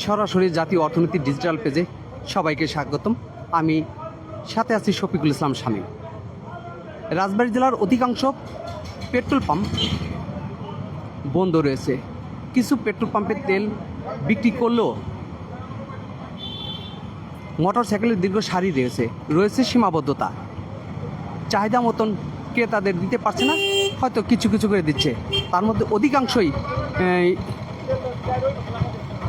সরাসরি জাতীয় অর্থনীতি ডিজিটাল পেজে সবাইকে স্বাগতম। আমি সাথে আছি শফিকুল ইসলাম শামীম। রাজবাড়ী জেলার অধিকাংশ পেট্রোল পাম্প বন্ধ রয়েছে। কিছু পেট্রোল পাম্পের তেল বিক্রি করলেও মোটরসাইকেলের দীর্ঘ সারি রয়েছে সীমাবদ্ধতা। চাহিদা মতন ক্রেতাদের দিতে পারছে না, হয়তো কিছু কিছু করে দিচ্ছে। তার মধ্যে অধিকাংশই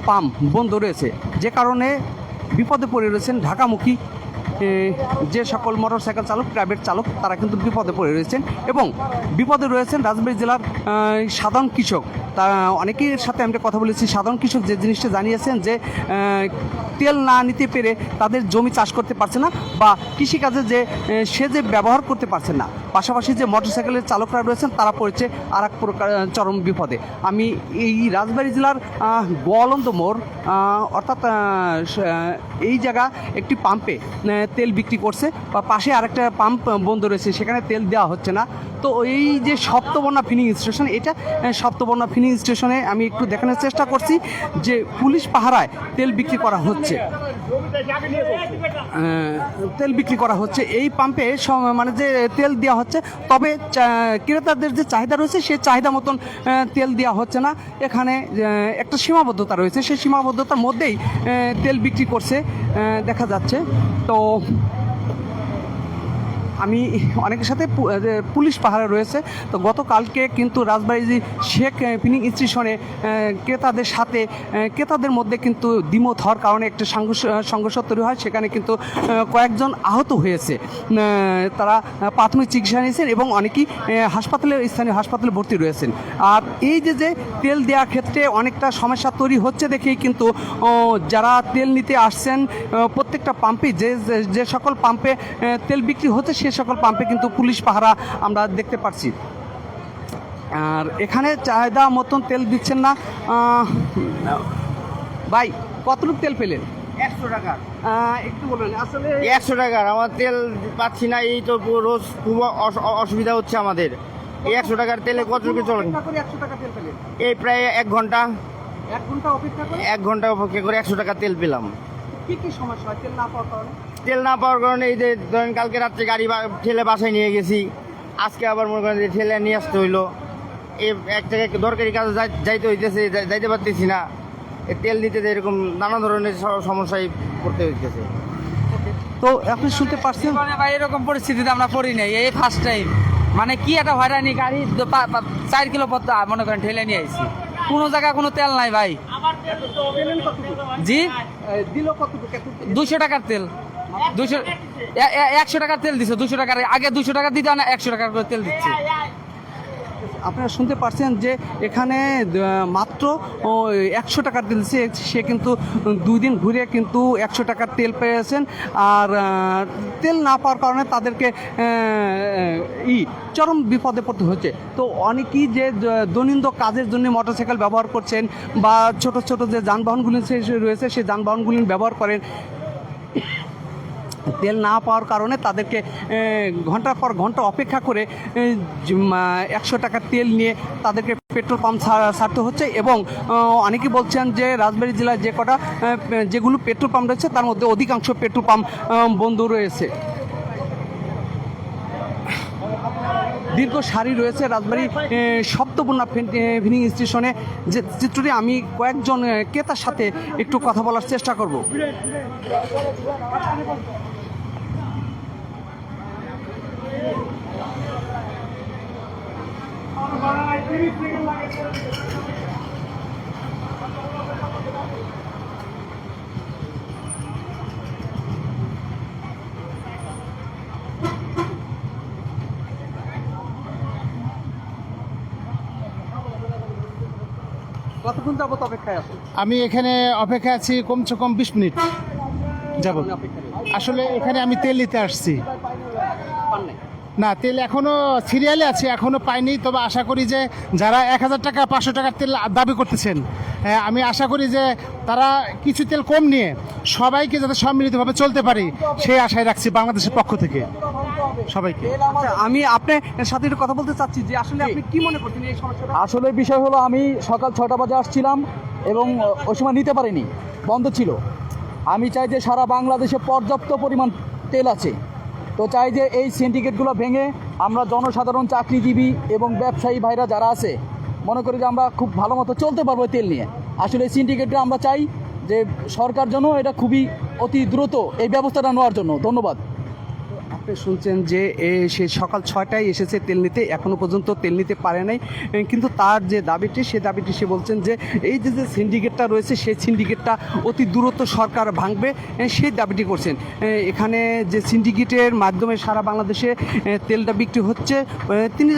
পাম্প বন্ধ রয়েছে, যে কারণে বিপদে পড়ে রয়েছেন ঢাকামুখী যে সকল মোটরসাইকেল চালক, প্রাইভেট চালক, তারা কিন্তু বিপদে পড়ে রয়েছেন। এবং বিপদে রয়েছেন রাজবাড়ী জেলার সাধারণ কৃষক। তা অনেকের সাথে আমরা কথা বলেছি। সাধারণ কৃষক যে জিনিসটা জানিয়েছেন যে তেল না নিতে পেরে তাদের জমি চাষ করতে পারছে না, বা কৃষিকাজে যে ব্যবহার করতে পারছেন না। পাশাপাশি যে মোটরসাইকেলের চালকরা রয়েছেন তারা পড়েছে আর এক প্রকার চরম বিপদে। আমি এই রাজবাড়ী জেলার গোয়ালন্দ মোড় অর্থাৎ এই জায়গা একটি পাম্পে তেল বিক্রি করছে, বা পাশে আরেকটা পাম্প বন্ধ রয়েছে, সেখানে তেল দেওয়া হচ্ছে না। তো এই যে সপ্তবর্ণা ফিলিং স্টেশন, এটা সপ্তবর্ণা ফিলিং স্টেশনে আমি একটু দেখানোর চেষ্টা করছি যে পুলিশ পাহারায় তেল বিক্রি করা হচ্ছে। এই পাম্পে মানে যে তেল দেওয়া হচ্ছে, তবে ক্রেতাদের যে চাহিদা রয়েছে সেই চাহিদা মতন তেল দেওয়া হচ্ছে না। এখানে একটা সীমাবদ্ধতা রয়েছে, সেই সীমাবদ্ধতার মধ্যেই তেল বিক্রি করছে দেখা যাচ্ছে। তো আমি অনেকের সাথে পুলিশ পাহারা রয়েছে। তো গতকালকে কিন্তু রাজবাড়ী শেখ ফিলিং স্টেশনে ক্রেতাদের মধ্যে কিন্তু দ্বিমত হওয়ার কারণে একটা সংঘর্ষ তৈরি হয়। সেখানে কিন্তু কয়েকজন আহত হয়েছে, তারা প্রাথমিক চিকিৎসা নিয়েছেন এবং অনেকেই স্থানীয় হাসপাতালে ভর্তি রয়েছেন। আর এই যে তেল দেওয়ার ক্ষেত্রে অনেকটা সমস্যা তৈরি হচ্ছে দেখেই কিন্তু যারা তেল নিতে আসছেন প্রত্যেকটা পাম্পে যে সকল পাম্পে তেল বিক্রি হচ্ছে সে সকল পাম্পে কিন্তু পুলিশ পাহারা আমরা দেখতে পাচ্ছি। আর এখানে চাহিদা মতন তেল দিচ্ছেন না। ভাই, কতটুকু তেল পেলেন? 100 টাকা। একটু বলবেন। আসলে 100 টাকার আমার তেল পাচ্ছি না, এই তো রোজ খুব অসুবিধা হচ্ছে আমাদের। এই 100 টাকার তেলে কতটুকু চলে? 100 টাকা তেল পেলেন? এই প্রায় 1 ঘন্টা অপেক্ষা করে 1 ঘন্টা অপেক্ষা করে 100 টাকা তেল পেলাম। কি সমস্যা হয় তেল না পাওয়ার কারণে? তেল না পাওয়ার কারণে এই যে ধরেন কালকে রাত্রে গাড়ি ঠেলে বাসায় নিয়ে গেছি, আজকে আবার মনে করেন যে ঠেলে নিয়ে আসতে হইলো। এই এক জায়গায় দরকারি কাজে যাইতে হইতেছে, যাইতে পারতেছি না। তেল দিতে এরকম নানা ধরনের সমস্যায় পড়তে হইতেছে। তো আপনি শুনতে পারছেন ভাই, এরকম পরিস্থিতিতে আমরা পড়ি নাই, এই ফার্স্ট টাইম। মানে কি একটা হয়রানি, গাড়ি 4 কিলো পথ মনে করেন ঠেলে নিয়ে আইছি, কোনো জায়গায় কোনো তেল নাই ভাই। জি, দিল কতটুকু? 200 টাকার তেল, 100 টাকার তেল দিচ্ছে। 200 টাকার আগে 200 টাকা দিতে না, 100 টাকার করে তেল দিচ্ছে। আপনারা শুনতে পারছেন যে এখানে মাত্র 100 টাকার তেল দিচ্ছে। সে কিন্তু 2 দিন ঘুরে কিন্তু 100 টাকার তেল পেয়েছেন। আর তেল না পাওয়ার কারণে তাদেরকে চরম বিপদে পড়তে হচ্ছে। তো অনেকেই যে দৈনন্দিন কাজের জন্য মোটরসাইকেল ব্যবহার করছেন, বা ছোট ছোট যে যানবাহনগুলি রয়েছে সেই যানবাহনগুলি ব্যবহার করেন, তেল না পাওয়ার কারণে তাদেরকে ঘন্টার পর ঘন্টা অপেক্ষা করে 100 টাকার তেল নিয়ে তাদেরকে পেট্রোল পাম্প ছাড়তে হচ্ছে। এবং অনেকে বলছেন যে রাজবাড়ী জেলায় যেগুলো পেট্রোল পাম্প রয়েছে তার মধ্যে অধিকাংশ পেট্রোল পাম্প বন্ধ রয়েছে। দীর্ঘ সারি রয়েছে রাজবাড়ী সপ্তবর্ণা ফিলিং স্টেশনে। যে চিত্রটি আমি কয়েকজন ক্রেতার সাথে একটু কথা বলার চেষ্টা করব। কতক্ষণ যাবত অপেক্ষায় আছে? আমি এখানে অপেক্ষা আছি কমসে কম 20 মিনিট যাব। আসলে এখানে আমি তেল নিতে আসছি। না, তেল এখনো সিরিয়ালে আছে, এখনো পাইনি। তবে আশা করি যে যারা 1000 টাকা 500 টাকার তেল দাবি করতেছেন, আমি আশা করি যে তারা কিছু তেল কম নিয়ে সবাইকে যাতে সম্মিলিতভাবে চলতে পারি সেই আশায় রাখছি বাংলাদেশের পক্ষ থেকে সবাইকে। আমি আপনার সাথে একটু কথা বলতে চাচ্ছি যে আসলে আপনি কি মনে করছেন এই সমস্যাটা? আসলে বিষয় হলো, আমি সকাল 6টা বাজে আসছিলাম, এবং ওই সময় নিতে পারিনি, বন্ধ ছিল। আমি চাই যে সারা বাংলাদেশে পর্যাপ্ত পরিমাণ তেল আছে, তো চাই যে এই সিন্ডিকেটগুলো ভেঙে আমরা জনসাধারণ, চাকরিজীবী এবং ব্যবসায়ী ভাইরা যারা আছে মনে করি যে আমরা খুব ভালো মতো চলতে পারবো এই তেল নিয়ে। আসলে এই সিন্ডিকেটটা আমরা চাই যে সরকার জন্য এটা খুবই অতি দ্রুত এই ব্যবস্থাটা নেওয়ার জন্য। ধন্যবাদ। আপনি শুনছেন যে সে সকাল 6টায় এসেছে তেল নিতে, এখনও পর্যন্ত তেল নিতে পারে নাই, কিন্তু তার যে দাবিটি সে দাবিটি সে বলছেন যে এই যে সিন্ডিকেটটা রয়েছে সেই সিন্ডিকেটটা অতি দ্রুত সরকার ভাঙবে, সেই দাবিটি করছেন। এখানে যে সিন্ডিকেটের মাধ্যমে সারা বাংলাদেশে তেলটা বিক্রি হচ্ছে, তিনি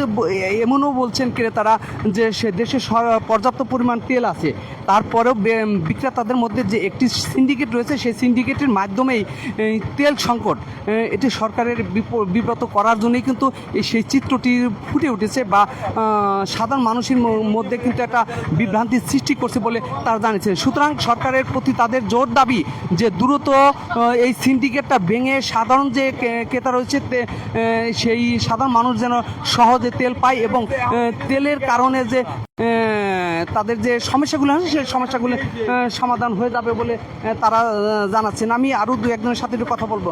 এমনও বলছেন ক্রেতারা যে সে দেশে পর্যাপ্ত পরিমাণ তেল আছে, তারপরেও বিক্রেতাদের মধ্যে যে একটি সিন্ডিকেট রয়েছে সেই সিন্ডিকেটের মাধ্যমেই তেল সংকট এটি সরকারের বিব্রত করার জন্যই কিন্তু সেই চিত্রটি ফুটে উঠেছে বা সাধারণ মানুষের মধ্যে কিন্তু একটা বিভ্রান্তির সৃষ্টি করছে বলে তারা জানিয়েছেন। সুতরাং সরকারের প্রতি তাদের জোর দাবি যে দ্রুত এই সিন্ডিকেটটা ভেঙে সাধারণ যে ক্রেতা রয়েছে সেই সাধারণ মানুষ যেন সহজে তেল পায় এবং তেলের কারণে যে তাদের যে সমস্যাগুলো আছে সেই সমস্যাগুলো সমাধান হয়ে যাবে বলে তারা জানাচ্ছেন। আমি আরও দু একজনের সাথে একটু কথা বলবো।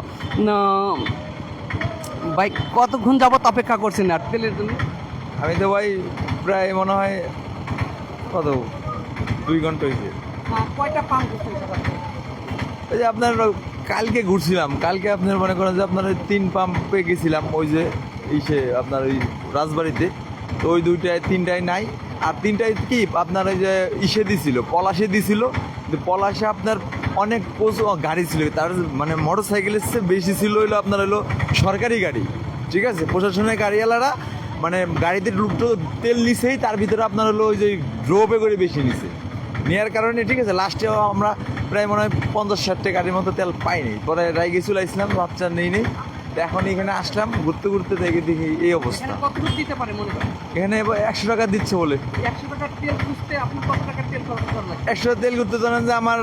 ভাই, কতক্ষণ যাবত অপেক্ষা করছেন আর তেলের জন্য? আমি তো ভাই প্রায় মনে হয় কত 2 ঘন্টা হয়েছে। কয়টা পাম্প করছেন? ওই যে আপনার কালকে ঘুরছিলাম, কালকে আপনার মনে করেন যে আপনার ওই 3 পাম্পে গেছিলাম, ওই যে ইসে আপনার ওই রাজবাড়িতে, তো ওই 2টায় 3টায় নাই, আর 3টায় কি আপনার ওই যে ইসে দিছিল, পলাশে দিছিল, পলাশে আপনার অনেক গাড়ি ছিল, তার মানে মোটর সাইকেলের চেয়ে বেশি ছিল হইলো আপনার হলো সরকারি গাড়ি, ঠিক আছে, প্রশাসনের গাড়িওয়ালারা মানে গাড়িতে তেল নিছেই, তার ভিতরে আপনার হলো ওই যে ড্রপে করে বেশি নিছে, নেওয়ার কারণে ঠিক আছে লাস্টেও আমরা প্রায় মনে হয় 50-60টা গাড়ির মতো তেল পাইনি। পরে রাইগে চলে আসলাম, বাচ্চা নেই তো এখন এখানে আসলাম ঘুরতে ঘুরতে, দেখি এই অবস্থা। কতটুকু দিতে পারে মনে করেন? এখানে 100 টাকা দিচ্ছে বলে। 100 টাকার তেল খুঁজতে আপনি কত টাকার তেল খরচ করলেন? 100 তেল করতে জানেন যে আমার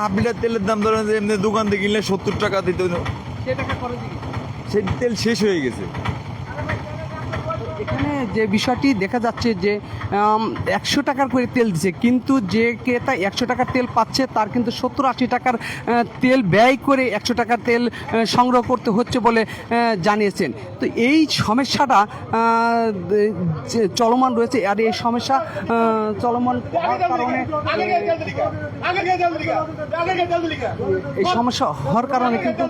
হাফ লিটার তেলের দাম ধরেন যে এমনি দোকান থেকে কিনলে 70 টাকা দিতে হতো, সে টাকা খরচ দিকে সেই তেল শেষ হয়ে গেছে। এখানে যে বিষয়টি দেখা যাচ্ছে যে 100 টাকার করে তেল দিচ্ছে, কিন্তু যে ক্রেতা 100 টাকার তেল পাচ্ছে তার কিন্তু 70-80 টাকার তেল ব্যয় করে 100 টাকার তেল সংগ্রহ করতে হচ্ছে বলে জানিয়েছেন। তো এই সমস্যাটা চলমান রয়েছে, আর এই সমস্যা চলমান হওয়ার কারণে এই সমস্যা হওয়ার কারণে কিন্তু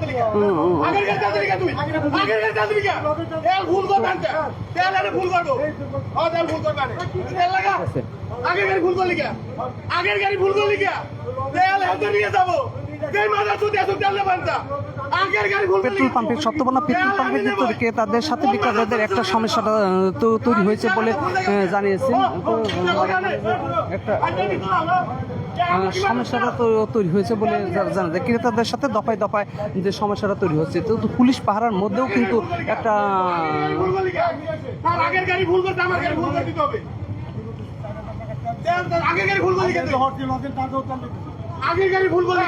পেট্রোল পাম্পের সত্যবনা পেট্রোল পাম্পের ভিতরে ক্রেতাদের সাথে বিক্রেতাদের একটা সমস্যাটা তৈরি হয়েছে বলে জানিয়েছেন। তো একটা সমস্যাটা তৈরি হয়েছে বলে জানা যায়, ক্রেতাদের সাথে দফায় দফায় যে সমস্যাটা তৈরি হচ্ছে। তো পুলিশ পাহারার মধ্যেও কিন্তু একটা আগের গাড়ি ভুল করতে আমার গাড়ি ভুল করে দিতে হবে। আগের গাড়ি ভুল করে দিতে আগের গাড়ি ভুল করে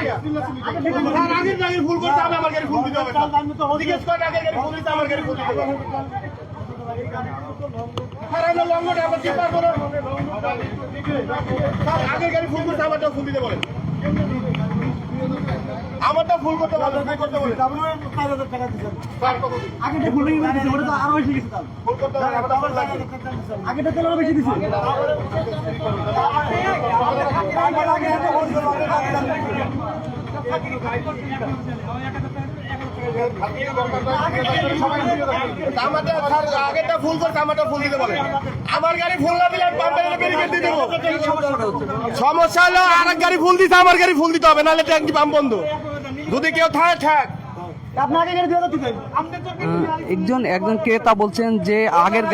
আগের গাড়ি ভুল করতে হবে, আমার গাড়ি ভুল দিতে হবে। জিজ্ঞেস করে আগের গাড়ি ভুল দিতে আমার গাড়ি ভুল দিতে হবে। আগের গাড়ি ভুল করতে আমারটাও ভুল দিতে বলেন, আমারটা ভুল করতে বলেন, ভুল করতে বলেন। আগেটা ভুল হয়ে গেছে, ওটা তো আরো বেশি গেছে। ভুল করতে হবে, আগেটা তেল আরো বেশি দিছে। আগেরটা ভুল করতে আমারটা ভুল দিতে বলেন। আমার গাড়ি ভুল না দিলে পাম্পের ব্যারিকেড দিয়ে দেবো। সমস্যা হলো আরেক গাড়ি ভুল দিতে, আমার গাড়ি ভুল দিতে হবে, নাহলে ট্যাঙ্কি পাম্প বন্ধ। যদি কেউ থাকে ঠাক একজন ক্রেতা বলছেন যে আগের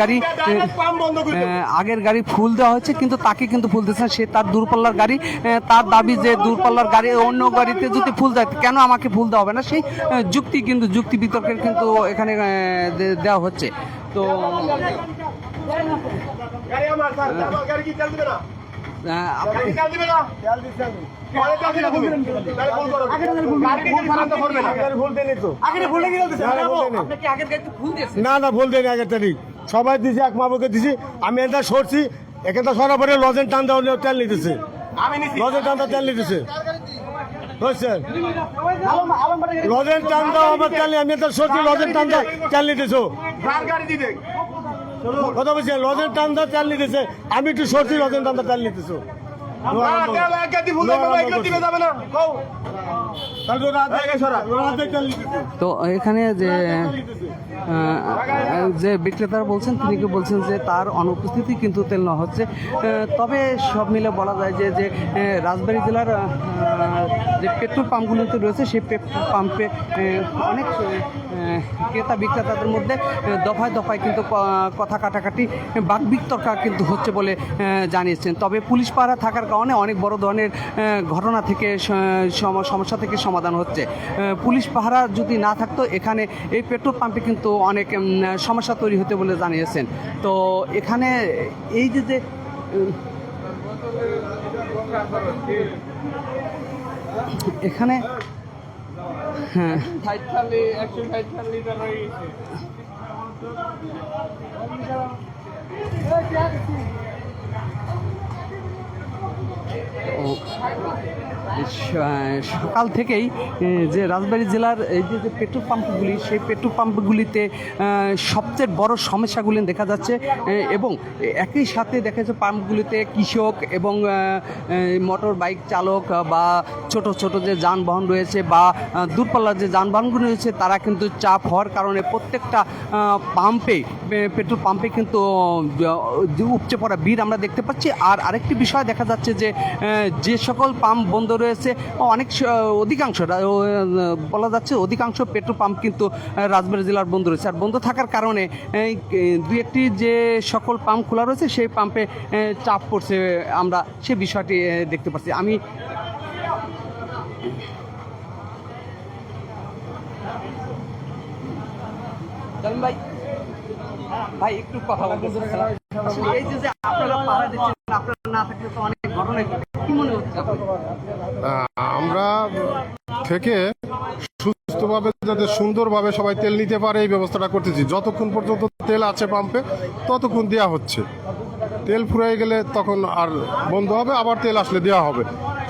গাড়ি ফুল দেওয়া হয়েছে, কিন্তু তাকে কিন্তু ফুল দিচ্ছে না, সে তার দূরপাল্লার গাড়ি, তার দাবি যে দূরপাল্লার গাড়ি অন্য গাড়িতে যদি ফুল দেয় কেন আমাকে ফুল দেওয়া হবে না, সেই যুক্তি বিতর্কের কিন্তু এখানে দেওয়া হচ্ছে। তো না ভুল দেয়নি, আগেরটা ঠিক সবাই দিছি, এক মামুকে দিছি, আমি এটা সরছি, এখানে তো সরাসরি লজেন টান্দা তেল নিতেছে লজেন টান্দা তেল নিতেছে বুঝছেন লজেন টান্দা আমার তেল নেই, আমি তো সত্যি লজেন টান্দা তেল নিতেছো কথা বলছেন লজেন টান্দা তেল নিতেছে, আমি একটু সত্যি লজেন টান্দা তেল নিতেছো তো এখানে যে বিক্রেতারা বলছেন তিনি কি বলছেন যে তার অনুপস্থিতি কিন্তু তেল নেওয়া হচ্ছে। তবে সব মিলে বলা যায় যে রাজবাড়ী জেলার যে পেট্রোল পাম্পগুলোতে রয়েছে সেই পেট্রোল পাম্পে অনেক ক্রেতা বিক্রেতাদের মধ্যে দফায় দফায় কিন্তু কথা কাটাকাটি বাকবিতর্কা কিন্তু হচ্ছে বলে জানিয়েছেন। তবে পুলিশ পাহারা থাকার কারণে অনেক বড় ধরনের ঘটনা থেকে সমস্যা থেকে সমাধান হচ্ছে। পুলিশ পাহারা যদি না থাকতো এখানে এই পেট্রোল পাম্পে কিন্তু অনেক সমস্যা তৈরি হতে বলে জানিয়েছেন। তো এখানে এই যে এখানে হ্যাঁ সকাল থেকেই যে রাজবাড়ী জেলার এই যে পেট্রোল পাম্পগুলি সেই পেট্রোল পাম্পগুলিতে সবচেয়ে বড় সমস্যাগুলি দেখা যাচ্ছে এবং একই সাথে দেখা যাচ্ছে পাম্পগুলিতে কৃষক এবং মোটর বাইক চালক বা ছোট ছোট যে যানবাহন রয়েছে বা দূরপাল্লার যে যানবাহনগুলি রয়েছে তারা কিন্তু চাপ হওয়ার কারণে প্রত্যেকটা পাম্পে পেট্রোল পাম্পে কিন্তু উপচে পড়া ভিড় আমরা দেখতে পাচ্ছি। আর আরেকটি বিষয় দেখা যাচ্ছে যে সকল পাম্প বন্ধ রয়েছে অধিকাংশ বলা যাচ্ছে অধিকাংশ পেট্রোল পাম্প কিন্তু রাজবাড়ী জেলার বন্ধ রয়েছে। আর বন্ধ থাকার কারণে দুই একটি যে সকল পাম্প খোলা রয়েছে সেই পাম্পে চাপ পড়ছে, আমরা সে বিষয়টি দেখতে পাচ্ছি। আমি ভাই একটু কথা বলতে এই যে আপনারা পাহারা দিচ্ছেন, আপনারা না থাকলে তো অনেক ঘটনা ঘটে, কি মনে হচ্ছে আমরা থেকে সুস্থভাবে যাতে সুন্দরভাবে সবাই তেল নিতে পারে এই ব্যবস্থাটা করতেছি। যতক্ষণ পর্যন্ত তেল আছে পাম্পে ততক্ষণ দেওয়া হচ্ছে, তেল ফুরিয়ে গেলে তখন আর বন্ধ হবে, আবার তেল আসলে দেওয়া হবে।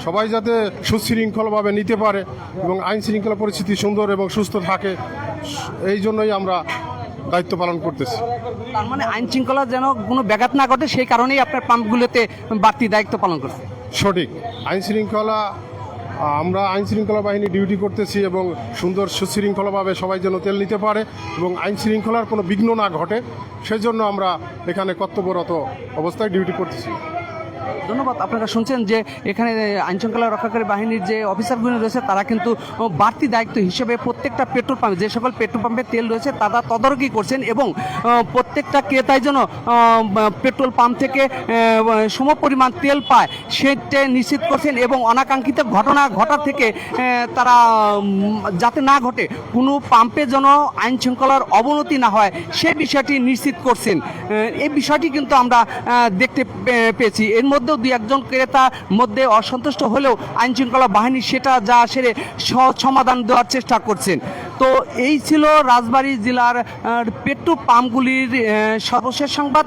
সবাই যাতে সুশৃঙ্খলভাবে নিতে পারে এবং আইন শৃঙ্খলা পরিস্থিতি সুন্দর এবং সুস্থ থাকে, এই জন্যই আমরা দায়িত্ব পালন করতেছি। তার মানে আইন শৃঙ্খলা যেন কোনো ব্যাঘাত না ঘটে সেই কারণেই আপনার পাম্পগুলোতে বাড়তি দায়িত্ব পালন করছে। সঠিক আমরা আইন শৃঙ্খলা বাহিনী ডিউটি করতেছি এবং সুন্দর সুশৃঙ্খলভাবে সবাই যেন তেল নিতে পারে এবং আইন শৃঙ্খলার কোনো বিঘ্ন না ঘটে সেই জন্য আমরা এখানে কর্তব্যরত অবস্থায় ডিউটি করতেছি। ধন্যবাদ। আপনারা শুনছেন যে এখানে আইনশৃঙ্খলা রক্ষাকারী বাহিনীর যে অফিসারগুলো রয়েছে তারা কিন্তু বাড়তি দায়িত্ব হিসেবে প্রত্যেকটা পেট্রোল পাম্পে যে সকল পেট্রোল পাম্পে তেল রয়েছে তারা তদারকি করছেন এবং প্রত্যেকটা ক্রেতাই যেন পেট্রোল পাম্প থেকে সমপরিমাণ তেল পায় সেটা নিশ্চিত করছেন এবং অনাকাঙ্ক্ষিত ঘটনা ঘটা থেকে তারা যাতে না ঘটে, কোনো পাম্পে যেন আইন শৃঙ্খলার অবনতি না হয় সে বিষয়টি নিশ্চিত করছেন। এই বিষয়টি কিন্তু আমরা দেখতে পেয়েছি। এর মধ্যেও দুই একজন ক্রেতার মধ্যে অসন্তুষ্ট হলেও আইনশৃঙ্খলা বাহিনী সেটা যা সেরে সমাধান দেওয়ার চেষ্টা করছেন। তো এই ছিল রাজবাড়ী জেলার পেট্রোল পাম্পগুলির সর্বশেষ সংবাদ।